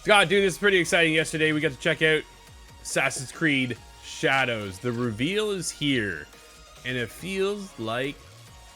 Scott, dude, this is pretty exciting. Yesterday, we got to check out Assassin's Creed Shadows. The reveal is here, and it feels like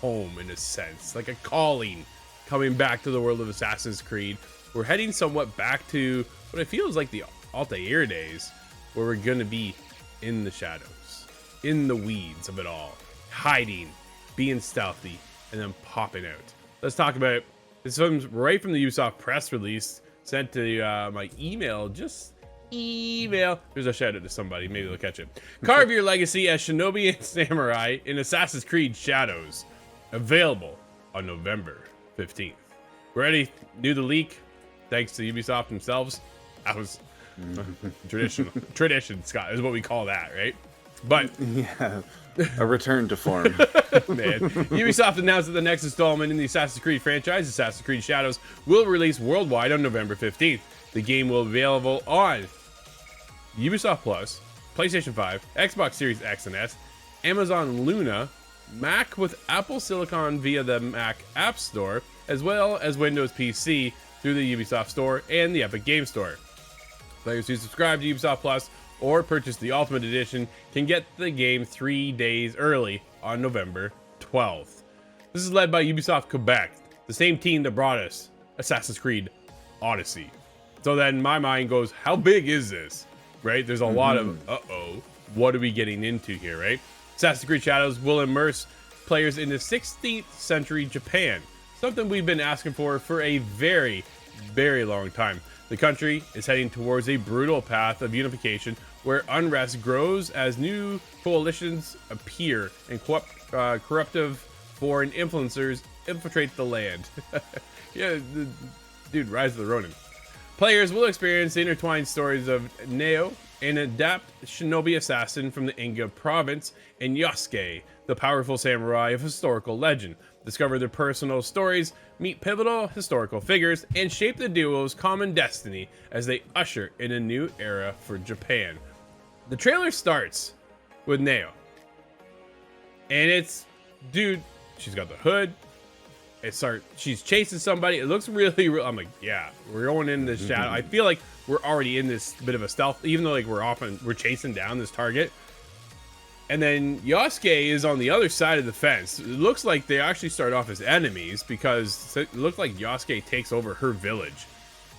home in a sense, like a calling coming back to the world of Assassin's Creed. We're heading somewhat back to what it feels like the Altair days, where we're going to be in the shadows, in the weeds of it all, hiding, being stealthy, and then popping out. Let's talk about it. This comes right from the Ubisoft press release sent to my email. Just email. There's a shout out to somebody. Maybe they'll catch it. Carve your legacy as Shinobi and Samurai in Assassin's Creed Shadows. Available on November 15th. We already knew the leak, thanks to Ubisoft themselves. That was tradition, Scott, is what we call that, right? But yeah, a return to form. Man, Ubisoft announced that the next installment in the Assassin's Creed franchise, Assassin's Creed Shadows, will release worldwide on November 15th. The game will be available on Ubisoft Plus, PlayStation 5, Xbox Series X and S, Amazon Luna, Mac with Apple Silicon via the Mac App Store, as well as Windows PC through the Ubisoft Store and the Epic Game Store. Players who subscribe to Ubisoft Plus or purchase the Ultimate Edition can get the game 3 days early on November 12th. This is led by Ubisoft Quebec, the same team that brought us Assassin's Creed Odyssey. So then my mind goes, how big is this? Right? There's a lot of, what are we getting into here, right? Assassin's Creed Shadows will immerse players into 16th century Japan, something we've been asking for a very, very long time. The country is heading towards a brutal path of unification where unrest grows as new coalitions appear and corruptive foreign influencers infiltrate the land. Yeah, dude, Rise of the Ronin. Players will experience the intertwined stories of Neo, an adept shinobi assassin from the Inga province, and Yasuke, the powerful samurai of historical legend. Discover their personal stories, meet pivotal historical figures, and shape the duo's common destiny as they usher in a new era for Japan. The trailer starts with Neo. And it's, dude, she's got the hood. She's chasing somebody. It looks really real. I'm like, yeah, we're going in this shadow. I feel like we're already in this bit of a stealth, even though like we're chasing down this target. And then Yasuke is on the other side of the fence. It looks like they actually start off as enemies because it looked like Yasuke takes over her village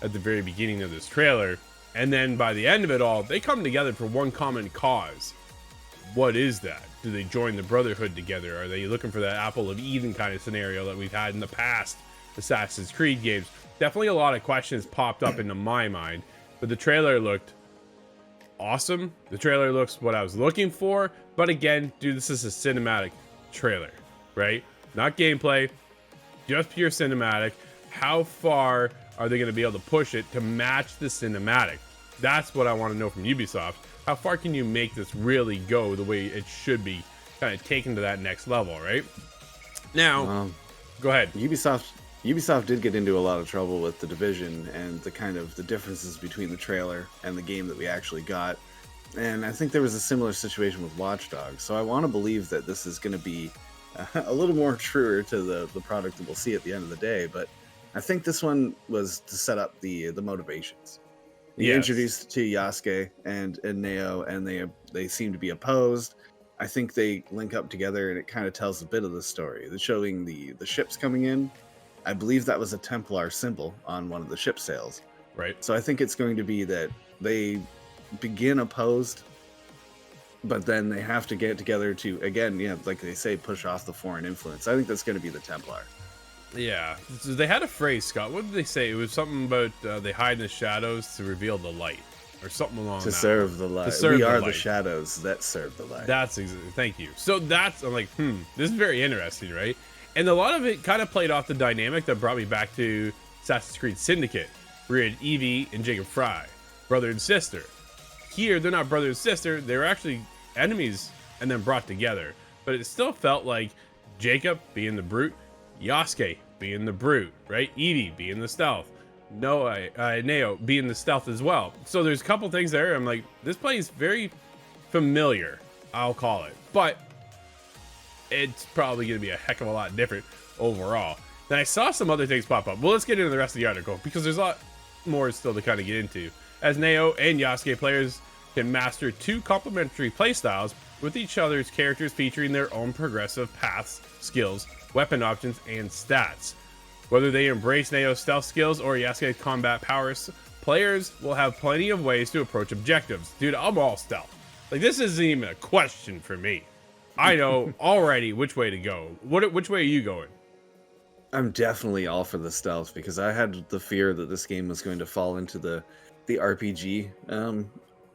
at the very beginning of this trailer. And then by the end of it all, they come together for one common cause. What is that? Do they join the Brotherhood together? Are they looking for that Apple of Eden kind of scenario that we've had in the past Assassin's Creed games? Definitely a lot of questions popped up into my mind, but the trailer looked awesome. The trailer looks what I was looking for, but again, dude, this is a cinematic trailer, right? Not gameplay, just pure cinematic. How far are they going to be able to push it to match the cinematic? That's what I want to know from Ubisoft. How far can you make this really go the way it should be, kind of taken to that next level, right? Now, go ahead. Ubisoft did get into a lot of trouble with The Division and the differences between the trailer and the game that we actually got. And I think there was a similar situation with Watch Dogs. So I want to believe that this is going to be a little more truer to the product that we'll see at the end of the day. But I think this one was to set up the motivations. You introduced to Yasuke and Neo, and they seem to be opposed. I think they link up together, and it kind of tells a bit of the story. They're showing the ships coming in. I believe that was a Templar symbol on one of the ship sails. Right. So I think it's going to be that they begin opposed, but then they have to get together to, again, like they say, push off the foreign influence. I think that's going to be the Templar. Yeah, so they had a phrase, Scott. What did they say? It was something about they hide in the shadows to reveal the light, or something along that. To serve the light. We are the shadows that serve the light. That's exactly. Thank you. So I'm like, this is very interesting, right? And a lot of it kind of played off the dynamic that brought me back to Assassin's Creed Syndicate, where you had Evie and Jacob Fry, brother and sister. Here, they're not brother and sister. They were actually enemies and then brought together. But it still felt like Jacob being the brute, Yasuke being the brute, right? Evie being the stealth. Neo being the stealth as well. So there's a couple things there. I'm like, this plays very familiar, I'll call it. But it's probably going to be a heck of a lot different overall. Then I saw some other things pop up. Well, let's get into the rest of the article because there's a lot. more still to kind of get into, as Neo and Yasuke players can master 2 complementary playstyles with each other's characters featuring their own progressive paths, skills, weapon options, and stats. Whether they embrace Neo's stealth skills or Yasuke's combat powers, players will have plenty of ways to approach objectives. Dude, I'm all stealth. Like, this isn't even a question for me. I know already which way to go. Which way are you going? I'm definitely all for the stealth, because I had the fear that this game was going to fall into the RPG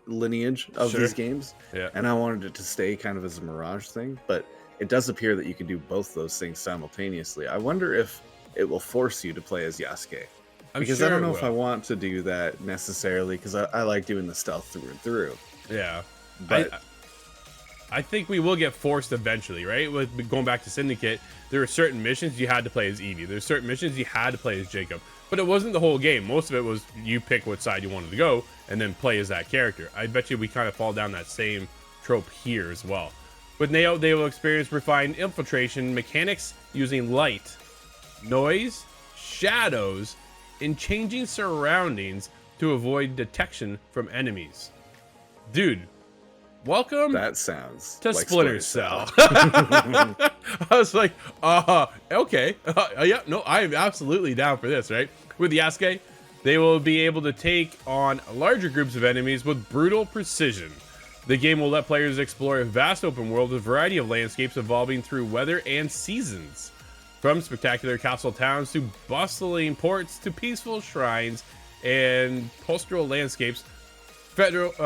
lineage of these games. Yeah. And I wanted it to stay kind of as a Mirage thing, but it does appear that you can do both those things simultaneously. I wonder if it will force you to play as Yasuke. Because I don't know if I want to do that necessarily, because I like doing the stealth through and through. Yeah. But I think we will get forced eventually, right? With going back to Syndicate, there were certain missions you had to play as Evie. There's certain missions you had to play as Jacob. But it wasn't the whole game. Most of it was you pick what side you wanted to go and then play as that character. I bet you we kind of fall down that same trope here as well. With Neo, they will experience refined infiltration mechanics using light, noise, shadows, and changing surroundings to avoid detection from enemies. Dude, welcome that sounds to like Splinter Cell. I was like, okay. Yeah, no, I'm absolutely down for this, right? With Yasuke, they will be able to take on larger groups of enemies with brutal precision. The game will let players explore a vast open world with a variety of landscapes evolving through weather and seasons. From spectacular castle towns to bustling ports to peaceful shrines and pastoral landscapes,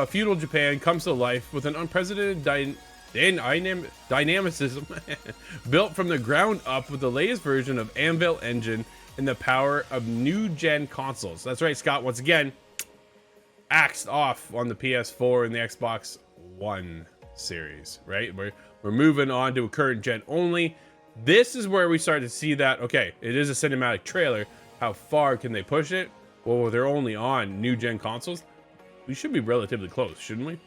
feudal Japan comes to life with an unprecedented dynamicism built from the ground up with the latest version of Anvil engine and the power of new-gen consoles. That's right, Scott. Once again, axed off on the PS4 and the Xbox One series, right? We're moving on to a current gen only. This is where we start to see that, okay, it is a cinematic trailer. How far can they push it? Well, they're only on new-gen consoles. We should be relatively close, shouldn't we?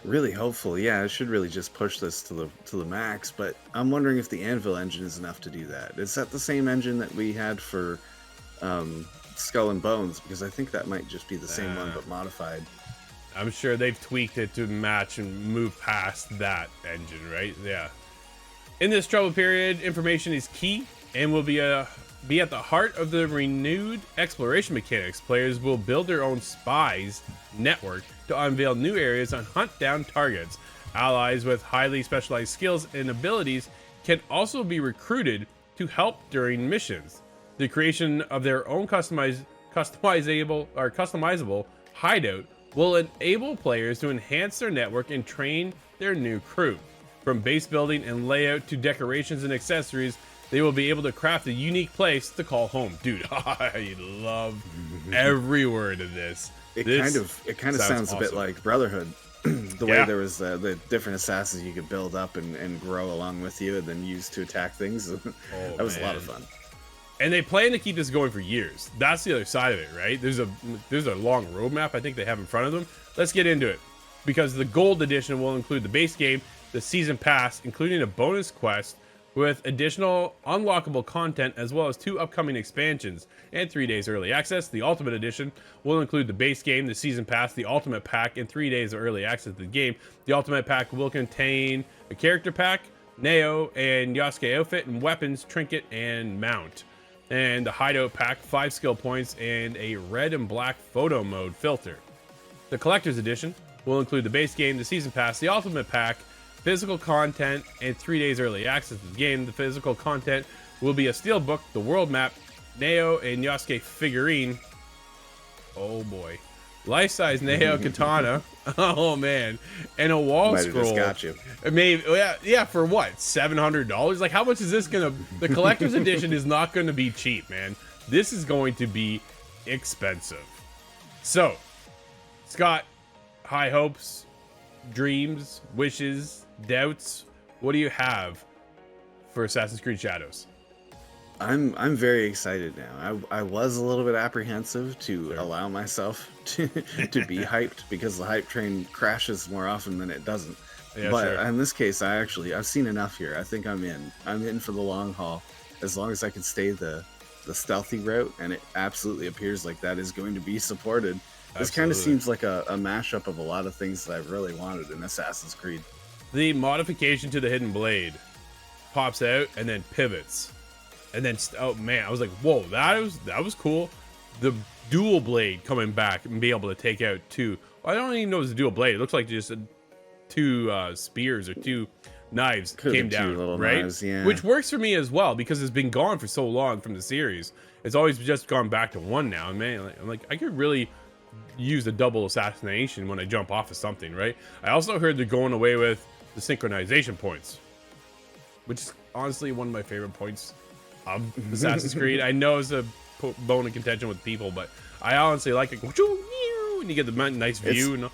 Really hopeful. Yeah, it should really just push this to the max, but I'm wondering if the Anvil engine is enough to do that. Is that the same engine that we had for Skull and Bones? Because I think that might just be the same one, but modified. I'm sure they've tweaked it to match and move past that engine, right? Yeah. In this trouble period, information is key and will be at the heart of the renewed exploration mechanics. Players will build their own spies network to unveil new areas and hunt down targets. Allies with highly specialized skills and abilities can also be recruited to help during missions. The creation of their own customizable hideout will enable players to enhance their network and train their new crew. From base building and layout to decorations and accessories, they will be able to craft a unique place to call home. Dude, I love every word of this. It kind of sounds awesome. A bit like Brotherhood. The way there was the different assassins you could build up and grow along with you and then use to attack things. That was a lot of fun. And they plan to keep this going for years. That's the other side of it, right? There's a long roadmap I think they have in front of them. Let's get into it. Because the Gold Edition will include the base game, the Season Pass, including a bonus quest with additional unlockable content, as well as 2 upcoming expansions and 3 days early access. The Ultimate Edition will include the base game, the Season Pass, the Ultimate Pack, and 3 days of early access to the game. The Ultimate Pack will contain a character pack, Neo and Yasuke outfit, and weapons, trinket, and mount. And the Hideout Pack, 5 skill points, and a red and black photo mode filter. The Collector's Edition will include the base game, the Season Pass, the Ultimate Pack, physical content, and 3 days early access to the game. The physical content will be a steelbook, the world map, Neo and Yasuke figurine. Oh boy. Life-size Neo katana. Oh man. And a wall Might scroll. Have just got you. Maybe, yeah, for what? $700? Like, how much is this gonna... The collector's edition is not gonna be cheap, man. This is going to be expensive. So, Scott, high hopes, dreams, wishes, doubts. What do you have for Assassin's Creed Shadows? I'm very excited now. I was a little bit apprehensive to allow myself to be hyped because the hype train crashes more often than it doesn't. Yeah, but in this case, I've seen enough here. I think I'm in. I'm in for the long haul. As long as I can stay the the stealthy route, and it absolutely appears like that is going to be supported. This kind Absolutely. of seems like a mashup of a lot of things that I've really wanted in Assassin's Creed. The modification to the hidden blade pops out and then pivots, and then oh man, I was like, whoa, that was cool. The dual blade coming back and be able to take out two. I don't even know it's a dual blade. It looks like just two spears or two knives Could've came been two down, little right? knives, yeah. Which works for me as well because it's been gone for so long from the series. It's always just gone back to one now. And man, I'm like, I could really use a double assassination when I jump off of something, right? I also heard they're going away with the synchronization points, which is honestly one of my favorite points of Assassin's Creed. I know it's a bone of contention with people, but I honestly like it. And you get the nice view.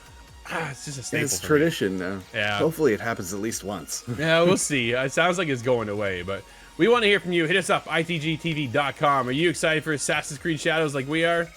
It's just a staple. It's for me. tradition now. Yeah. Hopefully it happens at least once. Yeah, we'll see. It sounds like it's going away, but we want to hear from you. Hit us up, itgtv.com. Are you excited for Assassin's Creed Shadows like we are?